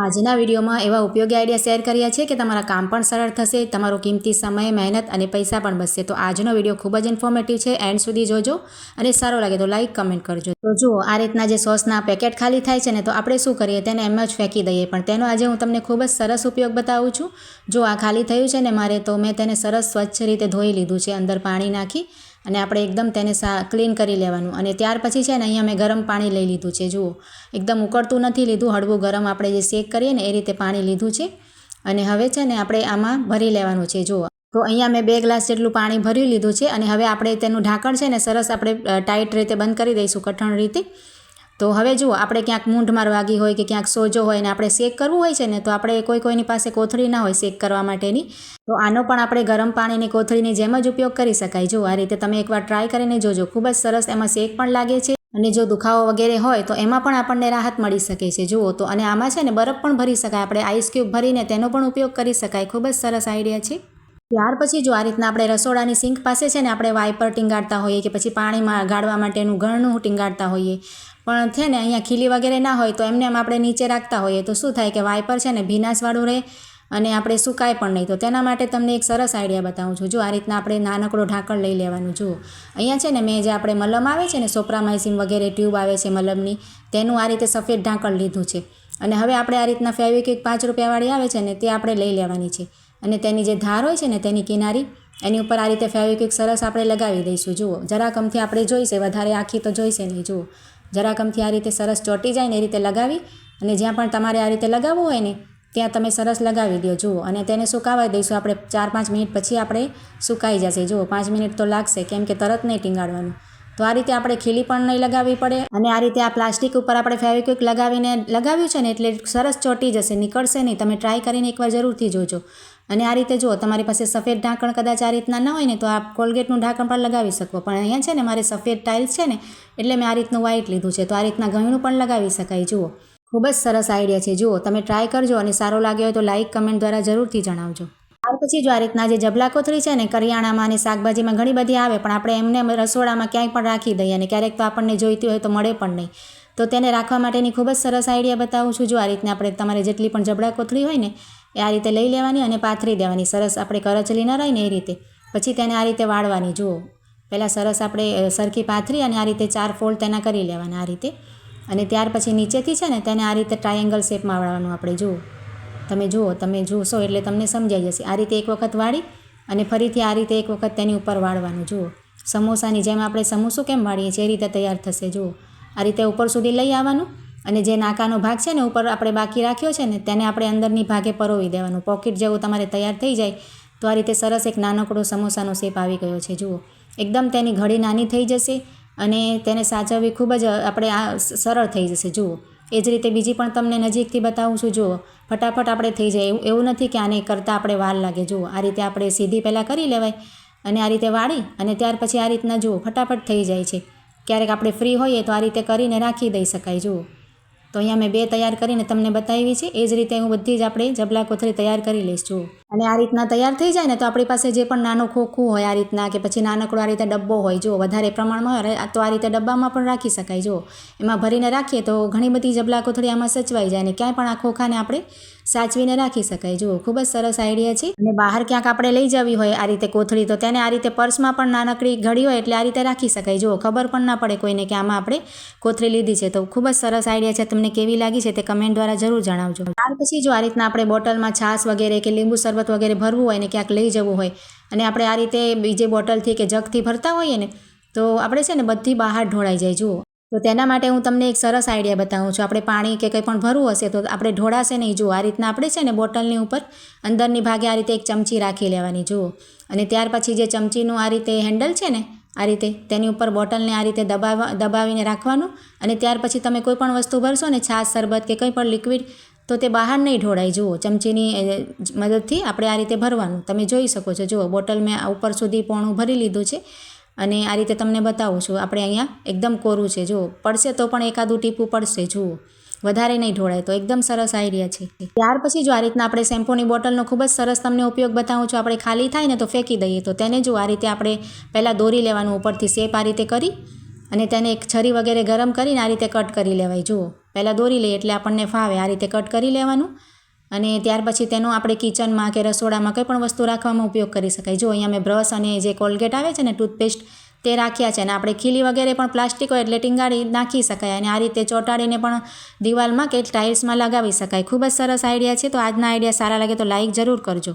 આજના વિડીયોમાં એવા ઉપયોગી આઈડિયા શેર કર્યા છે કે તમારા કામ પણ સરળ થશે, તમારો કિંમતી સમય, મહેનત અને પૈસા પણ બચશે। તો આજનો વિડીયો ખૂબ જ ઇન્ફોર્મેટિવ છે, એન્ડ સુધી જોજો અને સારો લાગે તો લાઈક કમેન્ટ કરજો। તો જુઓ, આ રીતના જે સોસના પેકેટ ખાલી થાય છે ને, તો આપણે શું કરીએ, તેને એમ જ ફેંકી દઈએ, પણ તેનો આજે હું તમને ખૂબ જ સરસ ઉપયોગ બતાવું છું। જો આ ખાલી થયું છે ને મારે, તો મેં તેને સરસ સ્વચ્છ રીતે ધોઈ લીધું છે, અંદર પાણી નાખી અને આપણે એકદમ તેને ક્લીન કરી લેવાનું। અને ત્યાર પછી છે ને, અહીંયા મેં ગરમ પાણી લઈ લીધું છે। જુઓ, એકદમ ઉકળતું નથી લીધું, હળવું ગરમ આપણે જે શેક કરીએ ને એ રીતે પાણી લીધું છે। અને હવે છે ને આપણે આમાં ભરી લેવાનું છે। જુઓ, તો અહીંયા મેં 2 ગ્લાસ જેટલું પાણી ભરી લીધું છે અને હવે આપણે તેનું ઢાંકણ છે ને સરસ આપણે ટાઈટ રીતે બંધ કરી દઈશું, કઠણ રીતે। તો હવે જુઓ, આપણે ક્યાંક મૂંઢ વાગી હોય કે ક્યાંક સોજો હોય ને આપણે શેક કરવું હોય છે ને, તો આપણે કોઈની પાસે કોથળી ના હોય શેક કરવા માટેની, તો આનો પણ આપણે ગરમ પાણીની કોથળીની જેમ જ ઉપયોગ કરી શકાય। જુઓ, આ રીતે તમે એકવાર ટ્રાય કરીને જોજો, ખૂબ જ સરસ એમાં શેક પણ લાગે છે અને જો દુખાવો વગેરે હોય તો એમાં પણ આપણને રાહત મળી શકે છે। જુઓ, તો અને આમાં છે ને બરફ પણ ભરી શકાય, આપણે આઈસ ક્યુબ ભરીને તેનો પણ ઉપયોગ કરી શકાય। ખૂબ જ સરસ આઈડિયા છે। ત્યાર પછી જો આ રીતના આપણે રસોડાની સિંક પાસે છે ને આપણે વાઇપર ટીંગાડતા હોઈએ કે પછી પાણીમાં ગાળવા માટેનું ગળનું ટીંગાડતા હોઈએ, પણ છે ને અહીંયા ખીલી વગેરે ના હોય તો એમને એમ આપણે નીચે રાખતા હોઈએ તો શું થાય કે વાઇપર છે ને ભીનાશવાળું રહે અને આપણે સુકાય પણ નહીં। તો તેના માટે તમને એક સરસ આઈડિયા બતાવું છું। જો આ રીતના આપણે નાનકડો ઢાંકણ લઈ લેવાનું। જુઓ, અહીંયા છે ને મેં જે આપણે મલમ આવે છે ને, સોપ્રામાઇસિન વગેરે ટ્યુબ આવે છે મલમની, તેનું આ રીતે સફેદ ઢાંકણ લીધું છે। અને હવે આપણે આ રીતના ફેવિક્વિક 5 રૂપિયાવાળી આવે છે ને, તે આપણે લઈ લેવાની છે અને તેની જે ધાર હોય છે ને તેની કિનારી, એની ઉપર આ રીતે ફેવિક્વિક સરસ આપણે લગાવી દઈશું। જુઓ, જરાકમથી આપણે જોઈશે, વધારે આખી તો જોઈશે નહીં। જુઓ, જરાકમથી આ રીતે સરસ ચોંટી જાય ને એ રીતે લગાવી અને જ્યાં પણ તમારે આ રીતે લગાવવું હોય ને ત્યાં તમે સરસ લગાવી દો। જુઓ, અને તેને સુકાવા દઈશું આપણે 4-5 મિનિટ પછી આપણે સુકાઈ જશે। જુઓ, 5 મિનિટ તો લાગશે, કેમ કે તરત નહીં ટીંગાડવાનું। તો આ રીતે આપણે ખીલી પણ નહીં લગાવવી પડે અને આ રીતે આ પ્લાસ્ટિક ઉપર આપણે ફેવિક્વિક લગાવ્યું છે ને એટલે સરસ ચોંટી જશે, નીકળશે નહીં। તમે ટ્રાય કરીને એકવાર જરૂરથી જોજો। અને આ રીતે જુઓ, તમારી પાસે સફેદ ઢાંકણ કદાચ આ રીતના ન હોય ને તો આ કોલગેટનું ઢાંકણ પણ લગાવી શકો, પણ અહીંયા છે ને મારે સફેદ ટાઇલ્સ છે ને એટલે મેં આ રીતનું વ્હાઇટ લીધું છે, તો આ રીતના ગયણું પણ લગાવી શકાય। જુઓ, ખૂબ જ સરસ આઈડિયા છે। જુઓ, તમે ટ્રાય કરજો અને સારો લાગ્યો હોય તો લાઇક કમેન્ટ દ્વારા જરૂરથી જણાવજો। ત્યાર પછી જો આ રીતના જે જબલા કોથળી છે ને, કરિયાણામાં અને શાકભાજીમાં ઘણી બધી આવે, પણ આપણે એમને રસોડામાં ક્યાંય પણ રાખી દઈએ અને ક્યારેક તો આપણને જોઈતી હોય તો મળે પણ નહીં, તો તેને રાખવા માટેની ખૂબ જ સરસ આઈડિયા બતાવું છું। જો આ રીતના આપણે તમારે જેટલી પણ જબલા કોથળી હોય ને એ આ રીતે લઈ લેવાની અને પાથરી દેવાની, સરસ આપણે કરચલી ન રહી ને એ રીતે। પછી તેને આ રીતે વાળવાની। જુઓ, પહેલાં સરસ આપણે સરખી પાથરી અને આ રીતે 4 ફોલ્ડ તેના કરી લેવાના આ રીતે, અને ત્યાર પછી નીચેથી છે ને તેને આ રીતે ટ્રાયેંગલ શેપમાં વાળવાનું આપણે। જુઓ, તમે જોશો એટલે તમને સમજાઈ જશે। આ રીતે એક વખત વાળી અને ફરીથી આ રીતે એક વખત તેની ઉપર વાળવાનું। જુઓ, સમોસાની જેમ આપણે સમોસું કેમ વાળીએ છીએ એ રીતે તૈયાર થશે। જુઓ, આ રીતે ઉપર સુધી લઈ આવવાનું અને જે નાકાનો ભાગ છે ને ઉપર આપણે બાકી રાખ્યો છે ને તેને આપણે અંદરની ભાગે પરોવી દેવાનું। પોકેટ જેવું તમારે તૈયાર થઈ જાય તો આ રીતે સરસ એક નાનકડો સમોસાનો શેપ આવી ગયો છે। જુઓ, એકદમ તેની ઘડી નાની થઈ જશે અને તેને સાચવવી ખૂબ જ આપણે આ સરળ થઈ જશે। જુઓ, એ જ રીતે બીજી પણ તમને નજીકથી બતાવું છું। જુઓ, ફટાફટ આપણે થઈ જાય, એવું નથી કે આને કરતાં આપણે વાર લાગે। જુઓ, આ રીતે આપણે સીધી પહેલાં કરી લેવાય અને આ રીતે વાળી અને ત્યાર પછી આ રીતના જુઓ ફટાફટ થઈ જાય છે। ક્યારેક આપણે ફ્રી હોઈએ તો આ રીતે કરીને રાખી દઈ શકાય। જુઓ, તો અહીંયા મેં 2 તૈયાર કરીને તમને બતાવી છે, એ જ રીતે હું બધી જ આપણે જબલા કોથળી તૈયાર કરી લઈશ। જુઓ, અને આ રીતના તૈયાર થઈ જાય ને તો આપણી પાસે જે પણ નાનો ખોખું હોય આ રીતના કે પછી નાનકડો આ રીતે ડબ્બો હોય, જુઓ વધારે પ્રમાણમાં હોય તો આ રીતે ડબ્બામાં પણ રાખી શકાય। જુઓ, એમાં ભરીને રાખીએ તો ઘણી બધી જબલા કોથળી આમાં સચવાઈ જાય ને ક્યાંય પણ આ ખોખાને આપણે સાચવીને રાખી શકાય। જુઓ, ખૂબ જ સરસ આઈડિયા છે। અને બહાર ક્યાંક આપણે લઈ જવી હોય આ રીતે કોથળી, તો તેને આ રીતે પર્સમાં પણ નાનકડી ઘડી હોય એટલે આ રીતે રાખી શકાય। જુઓ, ખબર પણ ના પડે કોઈને કે આમાં આપણે કોથળી લીધી છે। તો ખૂબ જ સરસ આઈડિયા છે, તમને કેવી લાગી છે તે કમેન્ટ દ્વારા જરૂર જણાવજો। ત્યાર પછી જો આ રીતના આપણે બોટલમાં છાશ વગેરે કે લીંબુ શરબત વગેરે ભરવું હોય ને ક્યાંક લઈ જવું હોય અને આપણે આ રીતે બીજે બોટલથી કે જગથી ભરતા હોઈએ ને તો આપણે છે ને બધી બહાર ઢોળાઈ જાય। જુઓ, તો તેના માટે હું તમને એક સરસ આઈડિયા બતાવું છું। આપણે પાણી કે કંઈ પણ ભરવું હશે તો આપણે ઢોળાશે નહીં। જુઓ, આ રીતના આપણે છે ને બોટલની ઉપર અંદરની ભાગે આ રીતે એક ચમચી રાખી લેવાની। જુઓ, અને ત્યાર પછી જે ચમચીનું આ રીતે હેન્ડલ છે ને આ રીતે તેની ઉપર બોટલને આ રીતે દબાવીને રાખવાનું અને ત્યાર પછી તમે કોઈ પણ વસ્તુ ભરશો ને, છાશ, શરબત કે કંઈ પણ લિક્વિડ, તો તે બહાર નહીં ઢોળાય। જુઓ, ચમચીની મદદથી આપણે આ રીતે ભરવાનું, તમે જોઈ શકો છો। જુઓ, બોટલ મેં ઉપર સુધી પોણું ભરી લીધું છે અને આ રીતે તમને બતાવું છું। આપણે અહીંયા એકદમ કોરું છે। જુઓ, પડશે તો પણ એકાદું ટીપું પડશે। જુઓ, વધારે નહીં ઢોળાય, તો એકદમ સરસ આઈડિયા છે। ત્યાર પછી જો આ રીતના આપણે શેમ્પૂની બોટલનો ખૂબ જ સરસ તમને ઉપયોગ બતાવું છું। આપણે ખાલી થાય ને તો ફેંકી દઈએ, તો તેને જો આ રીતે આપણે પહેલાં દોરી લેવાનું ઉપરથી શેપ આ રીતે કરી અને તેને એક છરી વગેરે ગરમ કરીને આ રીતે કટ કરી લેવાય। જુઓ, પહેલાં દોરી લઈએ એટલે આપણને ફાવે આ રીતે કટ કરી લેવાનું અને ત્યાર પછી તેનો આપણે કિચનમાં કે રસોડામાં કંઈ પણ વસ્તુ રાખવામાં ઉપયોગ કરી શકાય. જો અહીંયા મેં બ્રશ અને જે કોલગેટ આવે છે ને ટૂથપેસ્ટ તે રાખ્યા છે અને આપણે ખીલી વગેરે પણ પ્લાસ્ટિક હોય એટલે ટીંગાડી નાખી શકાય અને આ રીતે ચોંટાડીને પણ દિવાલમાં કે ટાઇલ્સમાં લગાવી શકાય. ખૂબ જ સરસ આઈડિયા છે. તો આજના આઈડિયા સારા લાગે તો લાઇક જરૂર કરજો.